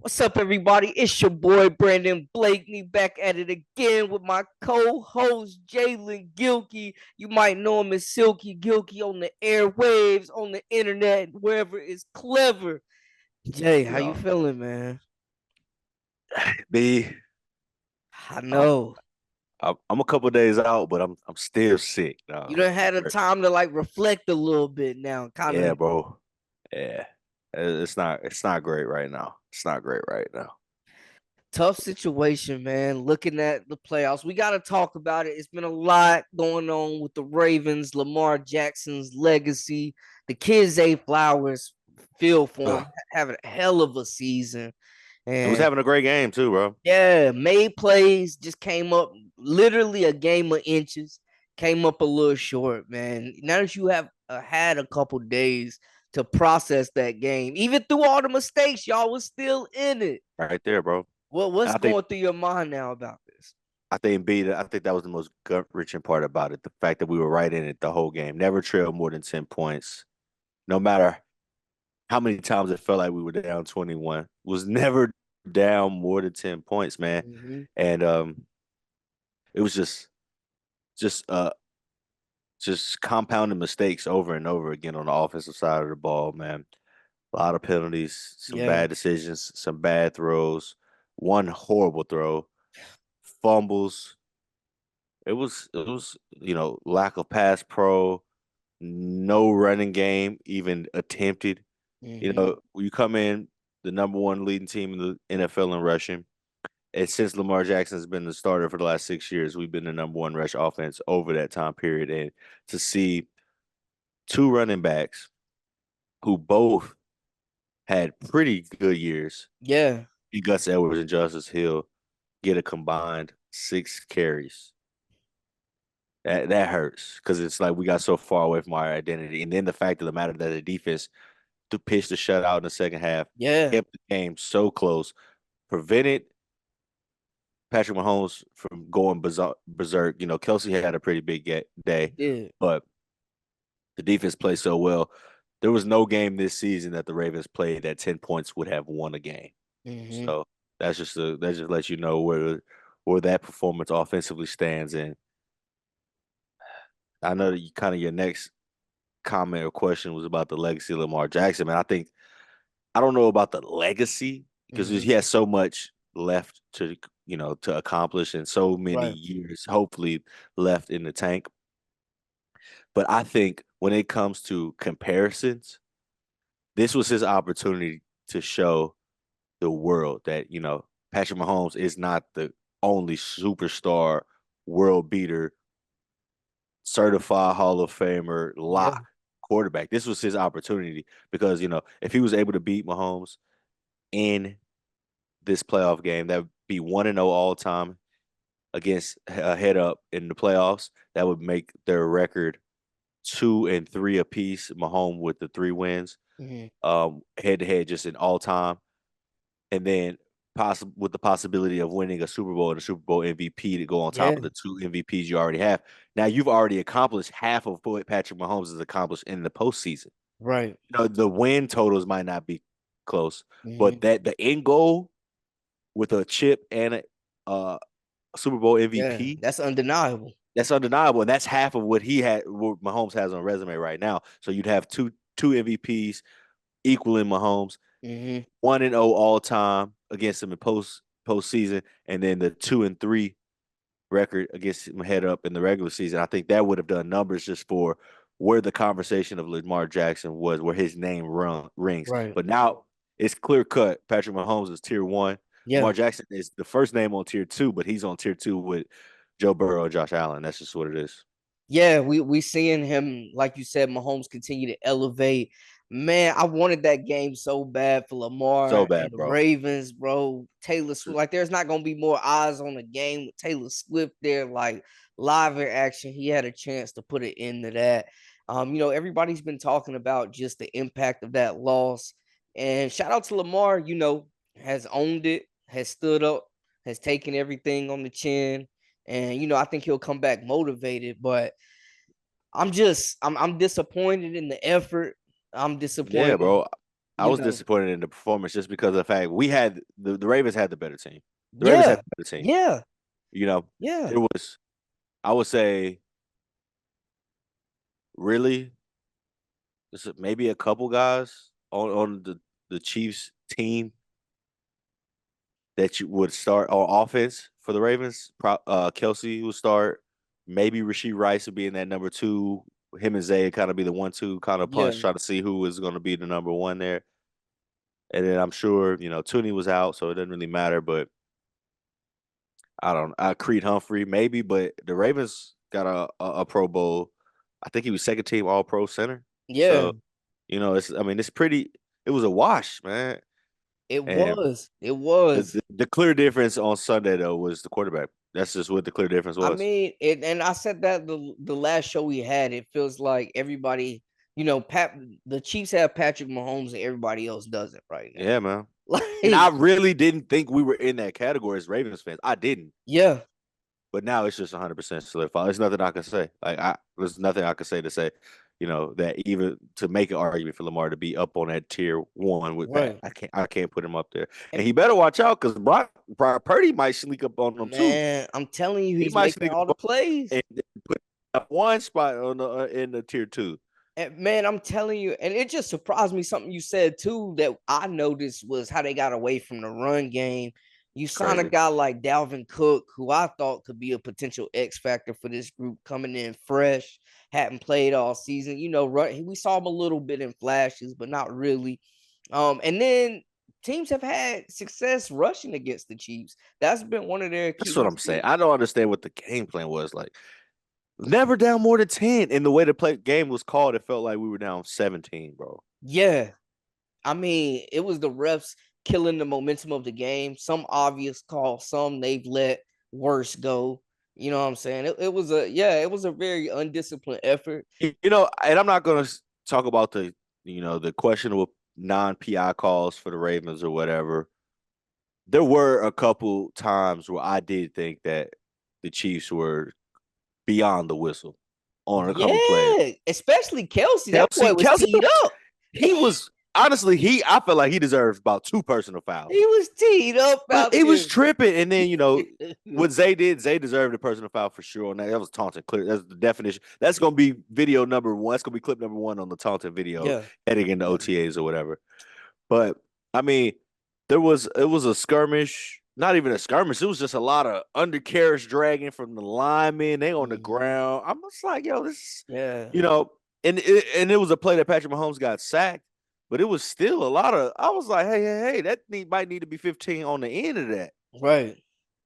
What's up, everybody? It's your boy Brandon Blakney back at it again with my co-host Jaelen Gilkey. You might know him as Silky Gilkey on the airwaves, on the internet, wherever it's clever. Jay, how you Yeah, feeling, man? B. I I'm know I'm a couple days out, but I'm still sick. you done had a time to reflect a little bit now, kind Yeah, of bro. Yeah, it's not great right now. It's not great right now. tough situation, man. Looking at the playoffs, we got to talk about it. It's been a lot going on with the Ravens, Lamar Jackson's legacy. The kids, Zay Flowers, feel for him, Ugh. having a hell of a season. It was And having a great game too, bro. yeah, made plays, just came up literally a game of inches, came up a little short, man. Now that you have had a couple days to process that game, even through all the mistakes, y'all was still in it. Right there, bro. What's I think going through your mind now about this? I think that was the most gut wrenching part about it. The fact that we were right in it the whole game. Never trailed more than 10 points. No matter how many times it felt like we were down 21. Was never down more than 10 points, man. Mm-hmm. And it was just just compounding mistakes over and over again on the offensive side of the ball, man. A lot of penalties, some Yeah, bad decisions, some bad throws, one horrible throw, fumbles. It was lack of pass pro, no running game even attempted. mm-hmm. You come in the number one leading team in the NFL in rushing. And since Lamar Jackson's been the starter for the last 6 years, we've been the number one rush offense over that time period. And to see two running backs who both had pretty good years, Yeah, Gus Edwards and Justice Hill, get a combined 6 carries. That hurts because it's like we got so far away from our identity. And then the fact of the matter that the defense to pitch the shutout in the second half yeah, kept the game so close, prevented Patrick Mahomes from going berserk. Kelsey had a pretty big he day, did. but the defense played so well. There was no game this season that the Ravens played that 10 points would have won a game. Mm-hmm. So that just lets you know where that performance offensively stands. And I know that you kind of your next comment or question was about the legacy of Lamar Jackson. Man, I don't know about the legacy because Mm-hmm. he has so much left to accomplish and so many Right. years hopefully left in the tank. But I think when it comes to comparisons, this was his opportunity to show the world that, Patrick Mahomes is not the only superstar, world beater, certified Hall of Famer, Yeah. lock quarterback. This was his opportunity because, if he was able to beat Mahomes in this playoff game, that would be 1-0 all time against head up in the playoffs. That would make their record 2-3 apiece. Mahomes with the 3 wins, Mm-hmm. head to head, just in all time, and then possible with the possibility of winning a Super Bowl and a Super Bowl MVP to go on top Yeah. of the 2 MVPs you already have. Now you've already accomplished half of what Patrick Mahomes has accomplished in the postseason. Right. The win totals might not be close, Mm-hmm. but that the end goal with a chip and a Super Bowl Yeah, MVP, that's undeniable. that's undeniable, and that's half of what what Mahomes has on resume right now. So you'd have two MVPs equaling Mahomes, Mm-hmm. 1-0 all time against him in postseason, and then the 2-3 record against him head up in the regular season. I think that would have done numbers just for where the conversation of Lamar Jackson was, where his name rings. Right. But now it's clear cut. Patrick Mahomes is tier one. Yeah. Lamar Jackson is the first name on tier two, but he's on tier two with Joe Burrow and Josh Allen. That's just what it is. Yeah, we seeing him, like you said, Mahomes continue to elevate. Man, I wanted that game so bad for So Lamar and bad, the bro. Ravens, bro. Taylor Swift, like there's not gonna be more eyes on the game with Taylor Swift there, like live in action. He had a chance to put it into that. Everybody's been talking about just the impact of that loss. And shout out to Lamar, has owned it, has stood up, has taken everything on the chin. And I think he'll come back motivated, but I'm disappointed in the effort. I'm Yeah, disappointed. bro. I was disappointed in the performance just because of the fact we had the Ravens had the better team. The Ravens had Yeah. the better team. Yeah. You know, Yeah. there was, I would say, really, maybe a couple guys on the Chiefs team that you would start on offense for the Ravens. Kelsey would start. Maybe Rashee Rice would be in that number two. Him and Zay kind of be the 1-2 kind of Yeah. punch, try to see who is going to be the number one there. And then I'm sure, Tooney was out, so it doesn't really matter. But I don't know. Creed Humphrey, maybe, but the Ravens got a Pro Bowl. I think he was second team All Pro center. Yeah. So, it's pretty, it was a wash, man. It And was. It was. the clear difference on Sunday, though, was the quarterback. That's just what the clear difference I was. mean, and I said that the last show we had, it feels like everybody, the Chiefs have Patrick Mahomes and everybody else doesn't right now. Yeah, man. Like, And I really didn't think we were in that category as Ravens fans. I didn't. yeah. But now it's just 100% solidified. There's nothing I can say. There's nothing I can say to say, that even to make an argument for Lamar to be up on that tier one with Pat. Right. I can't put him up there. And he better watch out because Brock Purdy might sneak up on him too. Man, I'm telling you, He he's might making sneak all the up plays. and put one spot on in the tier two. And man, I'm telling you, and it just surprised me something you said too that I noticed was how they got away from the run game. You sign a guy like Dalvin Cook, who I thought could be a potential X factor for this group, coming in fresh, hadn't played all season. We saw him a little bit in flashes, but not really. And then teams have had success rushing against the Chiefs. That's been one of their keys. That's what I'm saying. I don't understand what the game plan was like. Never down more than 10. And the way the game was called, it felt like we were down 17, bro. Yeah. I mean, it was the refs killing the momentum of the game. Some obvious calls, some they've let worse go. You know what I'm saying? It was a very undisciplined effort. And I'm not going to talk about the questionable non-PI calls for the Ravens or whatever. There were a couple times where I did think that the Chiefs were beyond the whistle on a couple plays. Especially Kelsey. That boy was teed up. He was honestly, I felt like he deserved about 2 personal fouls. He was teed up out there. He was tripping. And then, what Zay did, Zay deserved a personal foul for sure on that. That was taunting. Clear. That's the definition. That's going to be video number 1. That's going to be clip number 1 on the taunting video heading into OTAs or whatever. But, I mean, it was a skirmish. Not even a skirmish. It was just a lot of undercarriage dragging from the linemen. They on the ground. I'm just like, yo, this, and it was a play that Patrick Mahomes got sacked, but it was still a lot of. I was like, hey, that might need to be 15 on the end of that, right?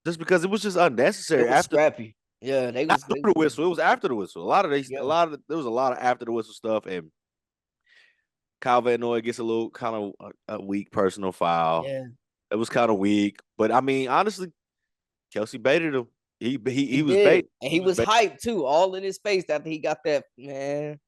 Just because it was just unnecessary. It was scrappy. Yeah, they was after the whistle. It was after the whistle. There was a lot of after the whistle stuff, and Kyle Van Noy gets a little kind of a weak personal foul. Yeah. It was kind of weak, but I mean, honestly, Kelsey baited him. He was baited, and he was hyped too, all in his face after he got that, man.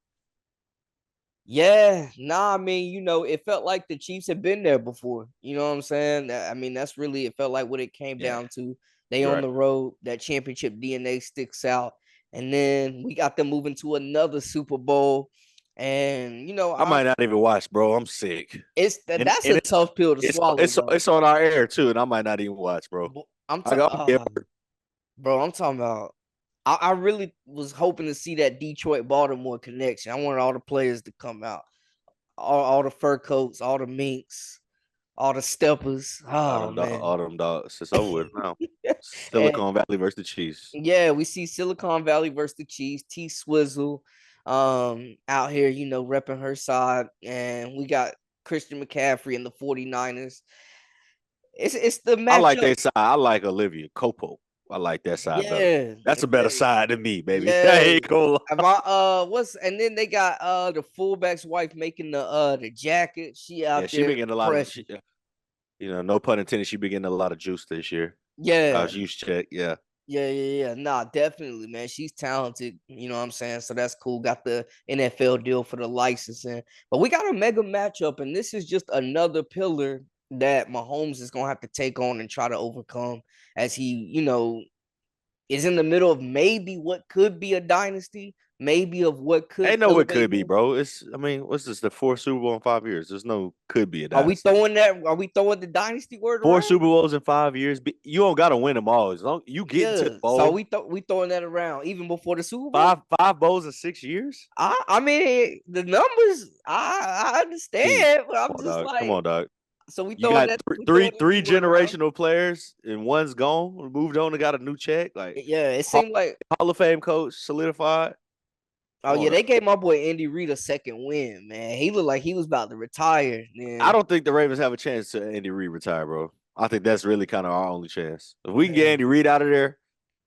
Yeah, I mean, it felt like the Chiefs had been there before. You know what I'm saying? I mean, that's really it felt like what it came down to. They on the road, that championship DNA sticks out, and then we got them moving to another Super Bowl. And I might not even watch, bro. I'm sick. That's a tough pill to swallow. It's on our air too, and I might not even watch, bro. I'm talking about. I really was hoping to see that Detroit-Baltimore connection. I wanted all the players to come out, all the fur coats, all the minks, all the steppers. Oh man, all them dogs. It's over with now. Silicon Valley versus the Chiefs. Yeah, we see Silicon Valley versus the Chiefs. T Swizzle out here, repping her side, and we got Christian McCaffrey and the 49ers. It's the matchup. I like that side. I like Olivia Copo. I like that side better. That's a better side than me, baby. Hey, cool. And then they got the fullback's wife making the jacket. She out there. She been getting a lot of no pun intended, she been getting a lot of juice this year. Yeah. Juice check, yeah. Yeah. Nah, definitely, man. She's talented. You know what I'm saying? So that's cool. Got the NFL deal for the licensing. But we got a mega matchup, and this is just another pillar that Mahomes is going to have to take on and try to overcome as he, is in the middle of maybe what could be a dynasty, maybe of what could Ain't no what elevate could be, him. bro. I mean, what's this? The fourth Super Bowl in 5 years. There's no could be a Are we dynasty. throwing that? Are we throwing the dynasty word Four around? Super Bowls in 5 years. You don't gotta win them all. As long you get into the Yeah. So bowl, we throwing that around even before the Super Bowl. five bowls in 6 years. I mean the numbers. I King, understand, but I'm come on, just dog. Come like, on, dog. so You got we throwing that three B word around. generational players, and one's gone, moved on, and got a new check. Like Yeah, it seemed like. Hall of Fame coach solidified. Oh Come yeah, on, they dog. gave my boy Andy Reid a second win, man. He looked like he was about to retire. I Man, don't think the Ravens have a chance to Andy Reid retire, bro. I think that's really kind of our only chance. If we can get man. Andy Reid out of there,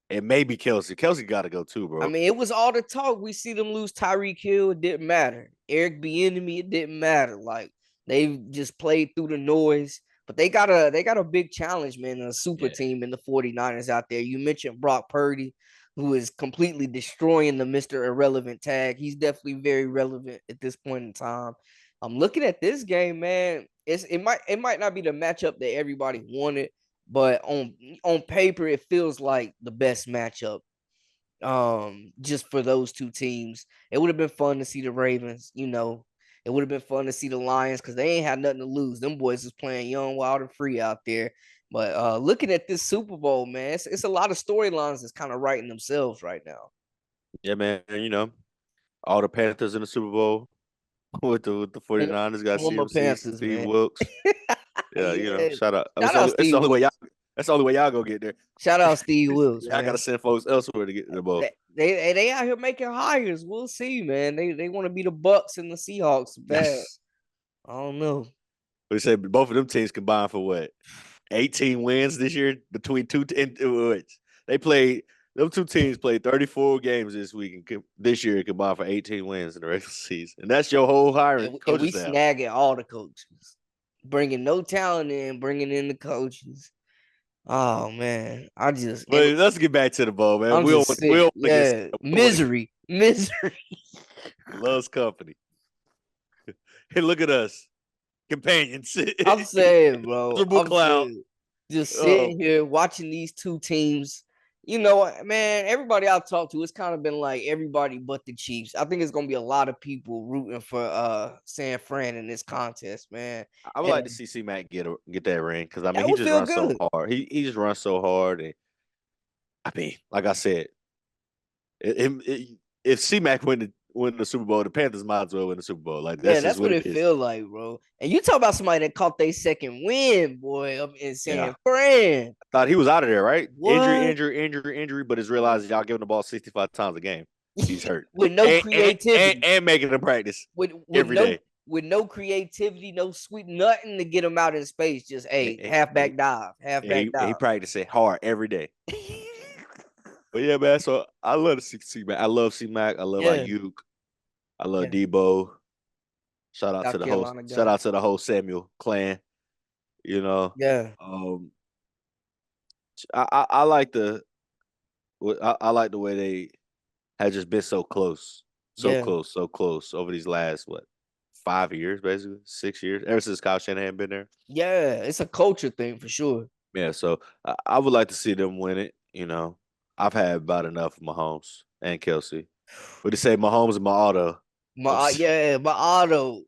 and maybe Kelsey. Kelsey got to go too, I bro. mean, it was all the talk. We see them lose Tyreek Hill. It didn't matter. Eric Bieniemy, it didn't matter. Like they just played through the noise. But they got a big challenge, man, a super Yeah. team in the 49ers out there. You mentioned Brock Purdy, who is completely destroying the Mr. Irrelevant tag. He's definitely very relevant at this point in time. I'm looking at this game, man. It might not be the matchup that everybody wanted, but on paper, it feels like the best matchup just for those two teams. It would have been fun to see the Ravens, it would have been fun to see the Lions because they ain't had nothing to lose. Them boys is playing young, wild, and free out there. But looking at this Super Bowl, man, it's a lot of storylines that's kind of writing themselves right now. Yeah, man. All the Panthers in the Super Bowl with the 49ers got Former CMC, Panthers, Steve man. Wilkes. Yeah, Yeah. shout out. Shout out It's Steve the only way Wilkes. that's the only way y'all go get there. Shout out Steve Wilkes, Yeah, I man. gotta send folks elsewhere to get the ball. They out here making hires. We'll see, man. They want to be the Bucks and the Seahawks bad. I don't know. We said both of them teams combined for what? 18 wins this year between they played. Them two teams played 34 games this week and this year combined for 18 wins in the regular season, and that's your whole hiring And we coaches staff. snagging all the coaches, bringing no talent in, bringing in the coaches. Oh man, But let's get back to the bowl, man. I'm We just don't sick. get Misery. loves company. And look at us, companions. I'm saying, bro. Miserable cloud. Just sitting here watching these two teams. You know what, man? Everybody I've talked to, it's kind of been like everybody but the Chiefs. I think it's gonna be a lot of people rooting for San Fran in this contest, man. I would like to see C-Mac get that ring because I mean That he would just feel runs so good. hard. He just runs so hard, and I mean, like I said, if C-Mac win the Super Bowl, the Panthers might as well win the Super Bowl. Like Yeah, that's that's just what what it it is. feels like, bro. And you talk about somebody that caught their second win, boy, up in San Yeah. Fran. Thought he was out of there, right? What? Injury, but it's realized y'all giving the ball 65 times a game. He's hurt. With no creativity. And making him practice with every no day. With no creativity, no sweet nothing to get him out in space. Just halfback dive. He practicing hard every day. But yeah, man. So I love to see C-Mac. I love C-Mac. I love Ayuk. I love Debo. Shout out to the whole Samuel clan. Yeah. I like the way they have just been so close over these last 5 years, basically 6 years, ever since Kyle Shanahan been there. Yeah, it's a culture thing for sure. Yeah, so I would like to see them win it. I've had about enough of Mahomes and Kelsey. What do you say, Mahomes and my auto? My auto.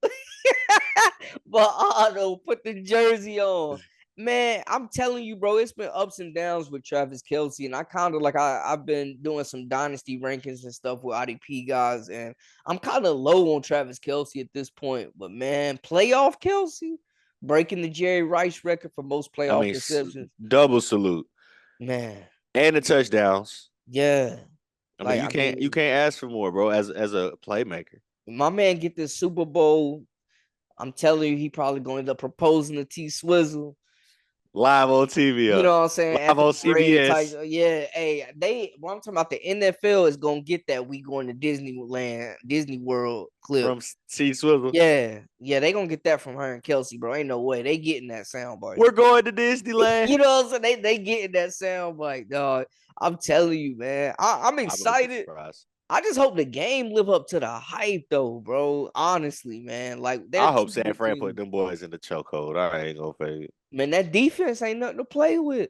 My auto, put the jersey on. Man, I'm telling you, bro, it's been ups and downs with Travis Kelce. And I kind of I've been doing some dynasty rankings and stuff with IDP guys. And I'm kind of low on Travis Kelce at this point. But man, playoff Kelce, breaking the Jerry Rice record for most playoff receptions. Double salute. Man. And the touchdowns. Yeah. I mean, you can't ask for more, bro, as a playmaker. My man get this Super Bowl. I'm telling you, he probably going to end up proposing to T Swizzle. Live on TV. You know what I'm saying? Live on CBS. Yeah. Hey, what I'm talking about, the NFL is going to get that we going to Disney World clip. From T Swizzle. Yeah. They going to get that from her and Kelsey, bro. Ain't no way. They getting that soundbite. We're going to Disneyland. You know what I'm saying? They getting that soundbite, dog. I'm telling you, man. I'm excited. I just hope the game live up to the hype, though, bro. Honestly, man. Like, I hope San Fran put them boys in the chokehold. I ain't gonna fake it. Man, that defense ain't nothing to play with.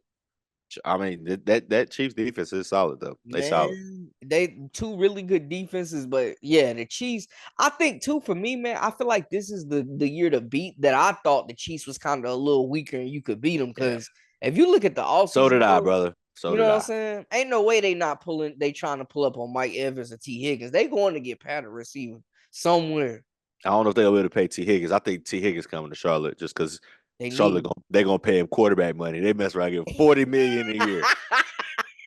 I mean, that Chiefs defense is solid though. They solid. Man, they two really good defenses, but yeah, the Chiefs. I think too for me, man. I feel like this is the year to beat that. I thought the Chiefs was kind of a little weaker and you could beat them Yeah. because if you look at the So offseason, did I, bro, brother. So you know did what I'm I. saying? Ain't no way they not pulling. They trying to pull up on Mike Evans or T Higgins. They going to get Patton receiver somewhere. I don't know if they'll be able to pay T Higgins. I think T Higgins coming to Charlotte just because They Charlotte need. they're gonna pay him quarterback money. They mess around, give him $40 million a year.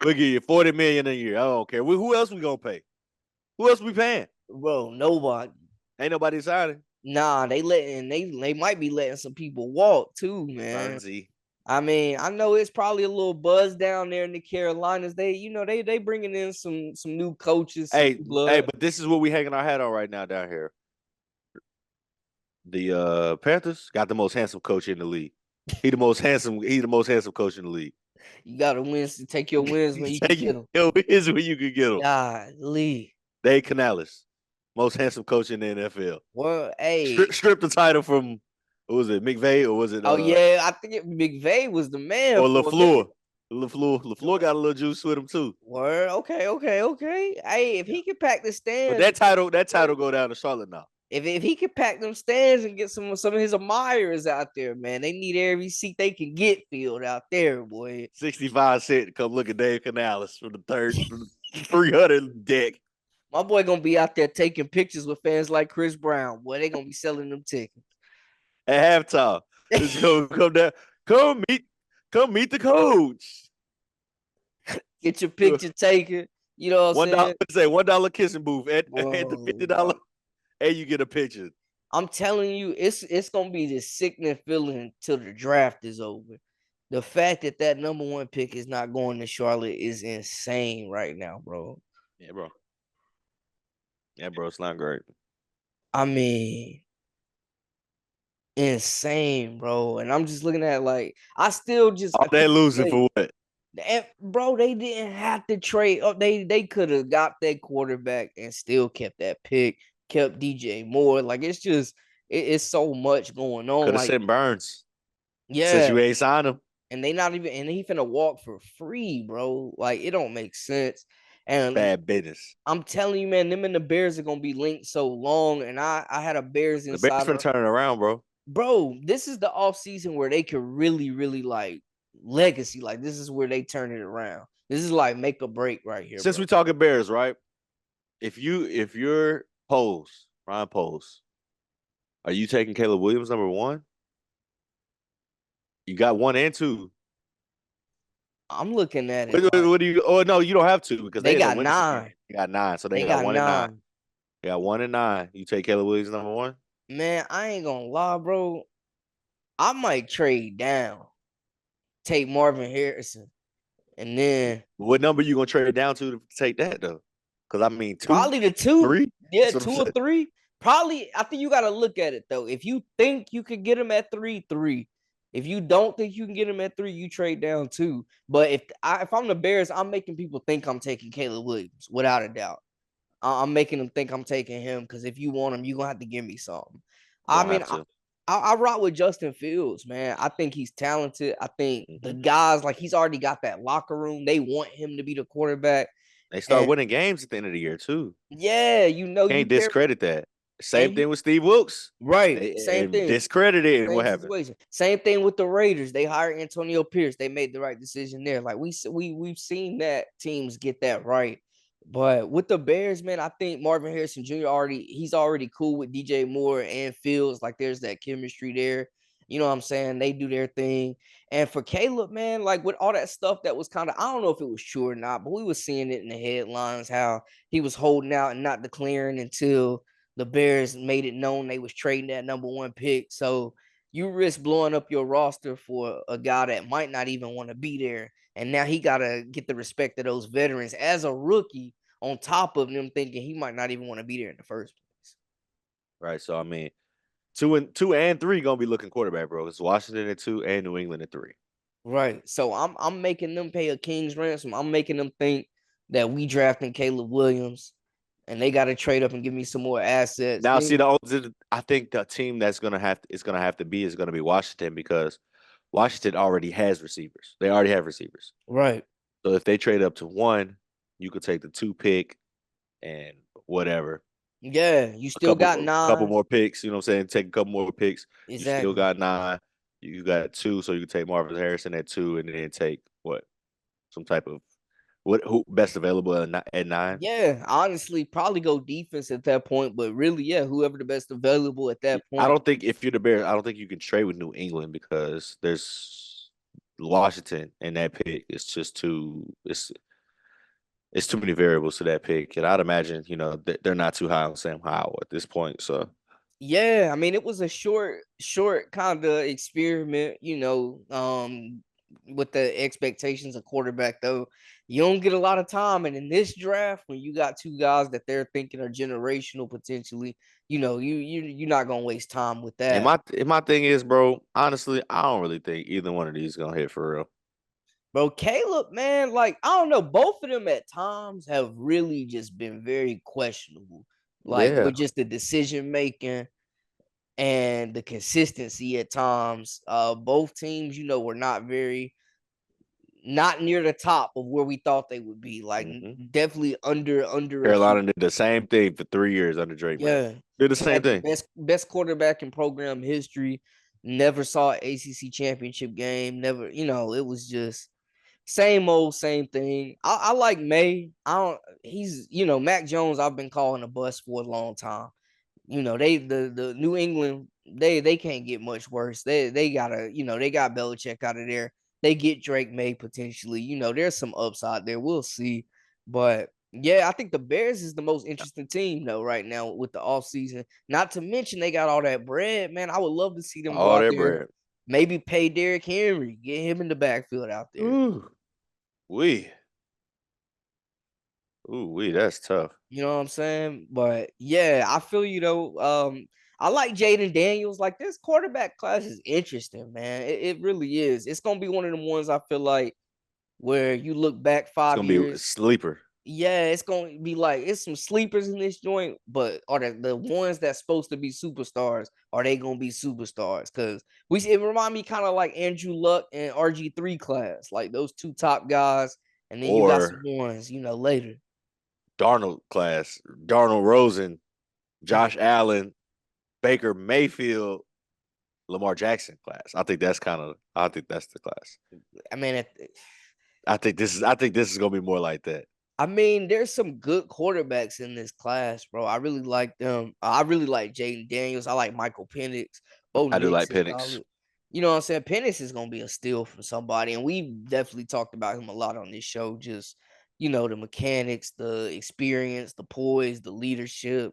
We'll give you $40 million a year. I don't care. Who else we gonna pay? Who else we paying? Bro, nobody. Ain't nobody signing. Nah, they might be letting some people walk too, man. Bernsey. I mean, I know it's probably a little buzz down there in the Carolinas. They bringing in some new coaches, some new Hey, blood. but this is what we hanging our hat on right now down here. The Panthers got the most handsome coach in the league. He the most handsome coach in the league. You gotta win. Take your wins when you can get them. Wins when you can get them. Golly. Dave Canales, most handsome coach in the NFL. Well, hey. Strip the title from, what was it, McVay, or was it? Oh yeah, I think McVay was the man. Or LaFleur. LaFleur got a little juice with him too. Word. Okay. Hey, if he can pack the stands, but that title go down to Charlotte now. If he can pack them stands and get some of his admirers out there, man, they need every seat they can get filled out there, boy. 65 cents to come look at Dave Canales from the 300 deck. My boy gonna be out there taking pictures with fans like Chris Brown. Boy, they gonna be selling them tickets at halftime. Let's go come down. Come meet the coach. Get your picture taken. You know what I'm saying? $1 kissing booth at the $50. And you get a picture. I'm telling you, it's gonna be this sickening feeling till the draft is over. The fact that number one pick is not going to Charlotte is insane right now, bro. Yeah, bro. It's not great. I mean, insane, bro. And I'm just looking at like I still just they losing for what? And, bro, they didn't have to trade. Oh, they could have got that quarterback and still kept that pick. Kept DJ Moore. Like it's just it's so much going on. Could have like sent Burns. Yeah. Since you ain't signed him. And they not even he finna walk for free, bro. Like it don't make sense. And bad business. I'm telling you, man, them and the Bears are gonna be linked so long. And I had a Bears insider. The Bears finna turn it around, bro. Bro, this is the offseason where they could really, really like legacy. Like this is where they turn it around. This is like make or break right here. Since we talking Bears, right? If you're Ryan Poles, are you taking Caleb Williams number 1? You got 1 and 2. I'm looking at it. What do you? Oh no, you don't have to because they got 9. They got 9, so they got 1 9. and 9. They got 1 and 9. You take Caleb Williams number 1. Man, I ain't gonna lie, bro. I might trade down, take Marvin Harrison, and then what number you gonna trade down to take that though? Because I mean, 2, probably the 2, 3. Yeah, 2 or 3. Probably, I think you got to look at it though. If you think you could get him at 3, 3. If you don't think you can get him at 3, you trade down 2. But if I'm the Bears, I'm making people think I'm taking Caleb Williams without a doubt. I'm making them think I'm taking him because if you want him, you're gonna have to give me something. I mean, I rock with Justin Fields, man. I think he's talented. I think the guys, like he's already got that locker room. They want him to be the quarterback. They start winning games at the end of the year too. Yeah, you know, can't discredit that. Same thing with Steve Wilkes. Right. Same thing. Discredited and what happened. Same thing with the Raiders. They hired Antonio Pierce. They made the right decision there. Like we've seen that teams get that right. But with the Bears, man, I think Marvin Harrison Jr. he's already cool with DJ Moore and Fields. Like there's that chemistry there. You know what I'm saying? They do their thing. And for Caleb, man, like with all that stuff that was kind of, I don't know if it was true or not, but we were seeing it in the headlines, how he was holding out and not declaring until the Bears made it known they was trading that number 1 pick. So you risk blowing up your roster for a guy that might not even want to be there. And now he got to get the respect of those veterans as a rookie on top of them thinking he might not even want to be there in the first place. Right. So, I mean, 2 and 3 going to be looking quarterback, bro. It's Washington at 2 and New England at 3. Right. So I'm making them pay a king's ransom. I'm making them think that we drafting Caleb Williams and they got to trade up and give me some more assets. Now, I think the team that's going to have to be Washington because Washington already has receivers. They already have receivers. Right. So if they trade up to 1, you could take the 2 pick and whatever. Yeah, you A still got couple 9. more picks, you know what I'm saying? Take a couple more picks. You still Exactly. got 9. You got 2, so you can take Marvin Harrison at 2 and then take what? Some type of who best available at 9? Yeah, honestly, probably go defense at that point, but really, yeah, whoever the best available at that I point. don't think if you're the Bears, I don't think you can trade with New England because there's Washington and that pick. It's just it's too many variables to that pick, and I'd imagine they're not too high on Sam Howell at this point. So Yeah, I mean, it was a short kind of experiment, with the expectations of quarterback. Though you don't get a lot of time, and in this draft, when you got 2 guys that they're thinking are generational potentially, you're not gonna waste time with and that. my thing is, bro, honestly, I don't really think either one of these is gonna hit for real. Bro, Caleb, man, like I don't know, both of them at times have really just been very questionable, like Yeah. with just the decision making and the consistency at times. Both teams, were not near the top of where we thought they would be. Like hmm definitely underachieved. Carolina did the same thing for 3 years under Drake May. Yeah, Did the they same had the thing. best quarterback in program history. Never saw an ACC championship game. Never, it was just same old, same thing. I like May. I don't. He's Mac Jones. I've been calling a bust for a long time. They the New England they can't get much worse. They gotta they got Belichick out of there. They get Drake May potentially. There's some upside there. We'll see. But yeah, I think the Bears is the most interesting team though right now with the offseason. Not to mention they got all that bread, man. I would love to see them go All out that there, bread. maybe pay Derrick Henry, get him in the backfield out there. Ooh, we. Ooh, that's tough. You know what I'm saying? But yeah, I feel I like Jaden Daniels. Like this quarterback class is interesting, man. It really is. It's gonna be one of them ones I feel like where you look back It's 5 gonna be a years. sleeper. Yeah, it's gonna be like it's some sleepers in this joint, but are the ones that's supposed to be superstars, are they gonna be superstars? Because it remind me kind of like Andrew Luck and RG3 class, like those 2 top guys, and then you got some Or ones, later. Darnold class, Darnold Rosen, Josh Allen, Baker Mayfield, Lamar Jackson class. I think that's the class. I mean, I think this is gonna be more like that. there's some good quarterbacks in this class, bro. I really like them. I really like Jaden Daniels. I like Michael Penix. Bo I do like Nix is Penix. solid. You know what I'm saying? Penix is gonna be a steal from somebody, and we definitely talked about him a lot on this show. Just the mechanics, the experience, the poise, the leadership.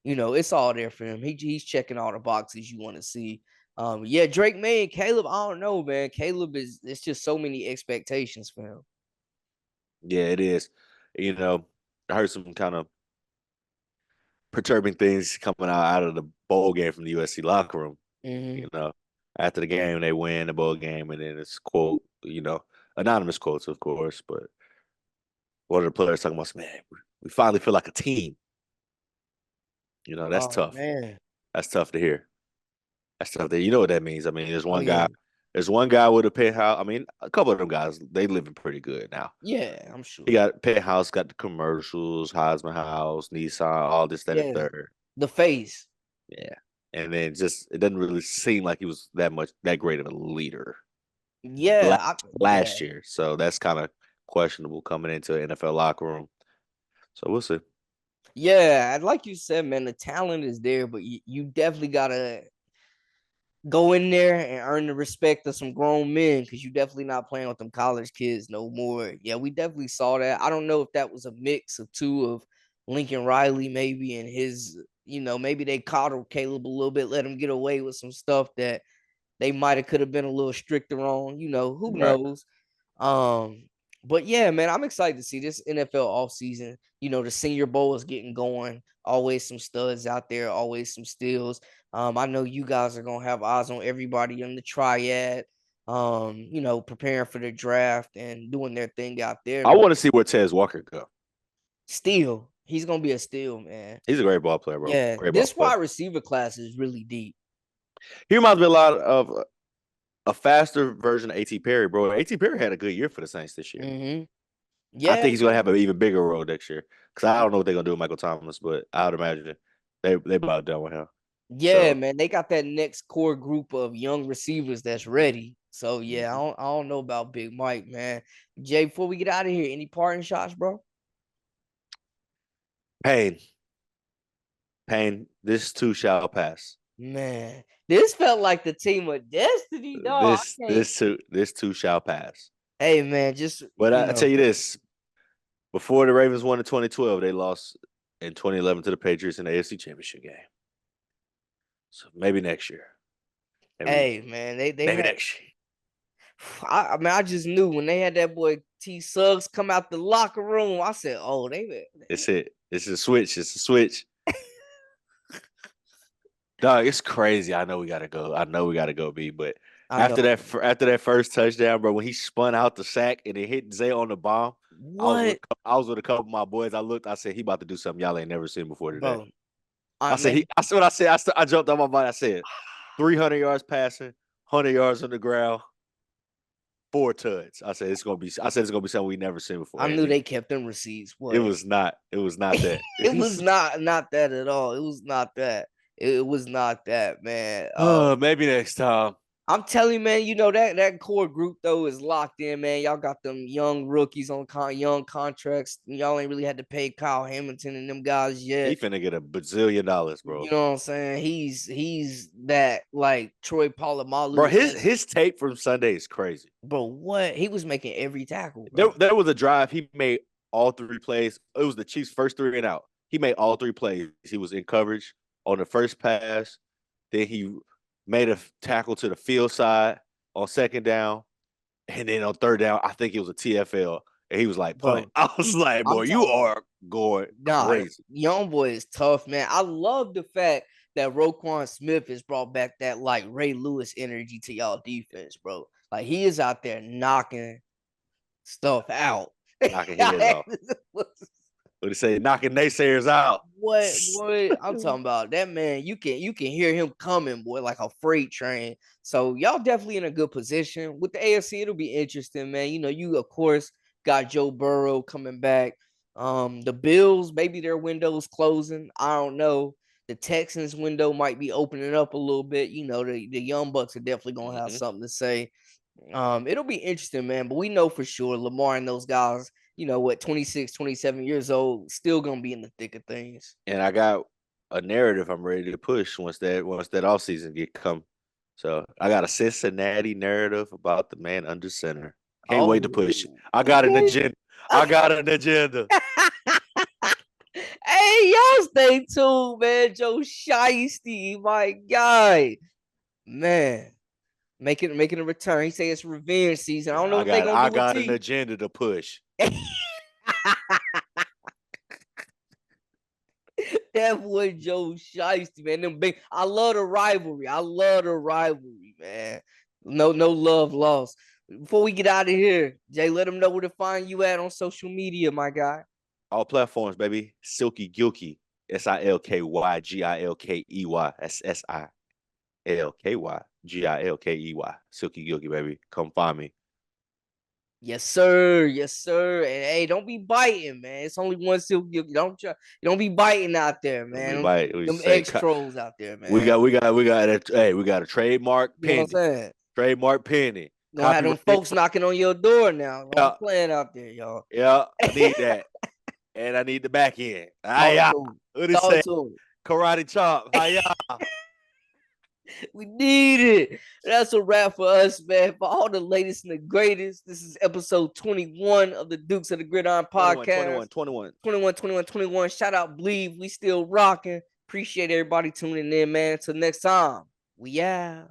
It's all there for him. He's checking all the boxes you want to see. Yeah, Drake May and Caleb. I don't know, man. Caleb it's just so many expectations for him. Yeah, it is. You know, I heard some kind of perturbing things coming out of the bowl game from the USC locker room. Hmm. You know, after the game, they win the bowl game, and then it's quote, anonymous quotes, of course, but one of the players talking about, man, we finally feel like a team. That's Oh tough. man. That's tough to hear. That's tough. You know what that means. I mean, Oh yeah. There's one guy with a penthouse. I mean, a couple of them guys, they living pretty good now. Yeah, I'm He sure. got penthouse, got the commercials, Heisman House, Nissan, all this, that, and Yeah, third. the face. Yeah. And then just it doesn't really seem like he was that great of a leader Yeah, last, yeah, last year. So that's kind of questionable coming into an NFL locker room. So we'll see. yeah. And like you said, man, the talent is there, but you definitely gotta go in there and earn the respect of some grown men because you definitely not playing with them college kids no more. Yeah, we definitely saw that. I don't know if that was a mix of two of Lincoln Riley, maybe, and his, maybe they coddled Caleb a little bit, let him get away with some stuff that they might have could have been a little stricter on, who Right. knows. Um, but yeah, man, I'm excited to see this NFL offseason. The Senior Bowl is getting going. Always some studs out there, always some steals. I know you guys are gonna have eyes on everybody in the triad, preparing for the draft and doing their thing out there, I man. want to see where Tez Walker go. Steal. He's gonna be a steal, man. He's a great ball player, bro. Yeah, Great ball this player. wide receiver class is really deep. He reminds me a lot of a faster version of A.T. Perry, bro. A.T. Perry had a good year for the Saints this year. Mm-hmm. I Yeah, think he's gonna have an even bigger role next year because I don't know what they're gonna do with Michael Thomas, but I would imagine they about done with him. yeah, So man. They got that next core group of young receivers that's ready. So yeah, mhm. I don't know about Big Mike, man. Jay, before we get out of here, any parting shots, bro? Pain, pain. This too shall pass. Man, this felt like the team of destiny, dog. This this too shall pass. Hey, man, just But I tell you this: before the Ravens won in 2012, they lost in 2011 to the Patriots in the AFC Championship game. So maybe next year. Maybe hey, man, they maybe had. next year. I mean, I just knew when they had that boy T Suggs come out the locker room. I said, "Oh, they." It's it. It's a switch. It's a switch. Dog, it's crazy. I know we gotta go. I know we gotta go, B. But I know after that first touchdown, bro, when he spun out the sack and it hit Zay on the bomb, what, I was with a couple of my boys. I looked. I said he about to do something y'all ain't never seen before today. bro. I man, I said what I said. I jumped on my body. I said 300 yards passing, 100 yards on the ground, 4 tuds. I said it's gonna be. I said it's gonna be something we never seen before. I knew And they kept them receipts. it What? was not. It was not that. It was not that at all. It was not that. It was not that, man. Oh, maybe next time. I'm telling you, man, you know that core group though is locked in, man. Y'all got them young rookies on young contracts. Y'all ain't really had to pay Kyle Hamilton and them guys He yet. finna get $1 bazillion, You bro. know what I'm saying? He's that like Troy Bro, Polamalu. his tape from Sunday is crazy. Bro, what? He was making every tackle, There, bro. there was a drive he made all 3 plays. It was the Chiefs' first 3 and out. He made all 3 plays. He was in coverage on the first pass. Then he made a tackle to the field side on second down, and then on third down, I think it was a TFL. And he was like, Bro, "Punt." I was like, I'm "Boy, you telling you, are going nah, crazy." young boy is tough, man. I love the fact that Roquan Smith has brought back that like Ray Lewis energy to y'all defense, bro. Like he is out there knocking stuff out. Knocking heads off. What he say? Knocking naysayers out. What boy? I'm talking about that man. You can hear him coming, boy, like a freight train. So y'all definitely in a good position with the AFC. It'll be interesting, man. You know, you of course got Joe Burrow coming back. The Bills, maybe their window's closing. I don't know. The Texans window might be opening up a little bit. You know, the young bucks are definitely gonna have Mhm. something to say. It'll be interesting, man. But we know for sure Lamar and those guys, you know what, 26, 27 years old, still gonna be in the thick of things. And I got a narrative I'm ready to push once that off season get come. So I got a Cincinnati narrative about the man under center. Can't wait to push it. Oh, I got an agenda. I got an agenda. hey, y'all stay tuned, man. Joe Shiesty, my guy, man, making a return. He say it's revenge season. I don't know what they gonna I do with got an T. agenda to push. That boy Joe Shiesty, man. Them big. I love the rivalry. I love the rivalry, man. No love lost. Before we get out of here, Jay, let them know where to find you at on social media, my guy. All platforms, baby. Silky Gilkey. SILKYGILKEY. That's SILKYGILKEY. Silky Gilkey, baby. Come find me. Yes, sir. Yes, sir. And hey, don't be biting, man. It's only one silk. Don't be biting out there, We man. might we Them say X trolls out there, we man. got we got a trademark You know what I'm pending. saying? Trademark pending. You gonna have them Copyright. folks knocking on your door now. Don't be Yeah, playing out there, y'all. yeah. I need that. And I need the back end. Talk Hiya. to him. What do you Talk say? to Karate chop. him. Hiya. We need it. That's a wrap for us, man. For all the latest and the greatest, this is episode 21 of the Dukes of the Gridiron 21, Podcast. 21, 21. 21, 21, 21. Shout out Believe. We still rocking. Appreciate everybody tuning in, man. Until next time, we out.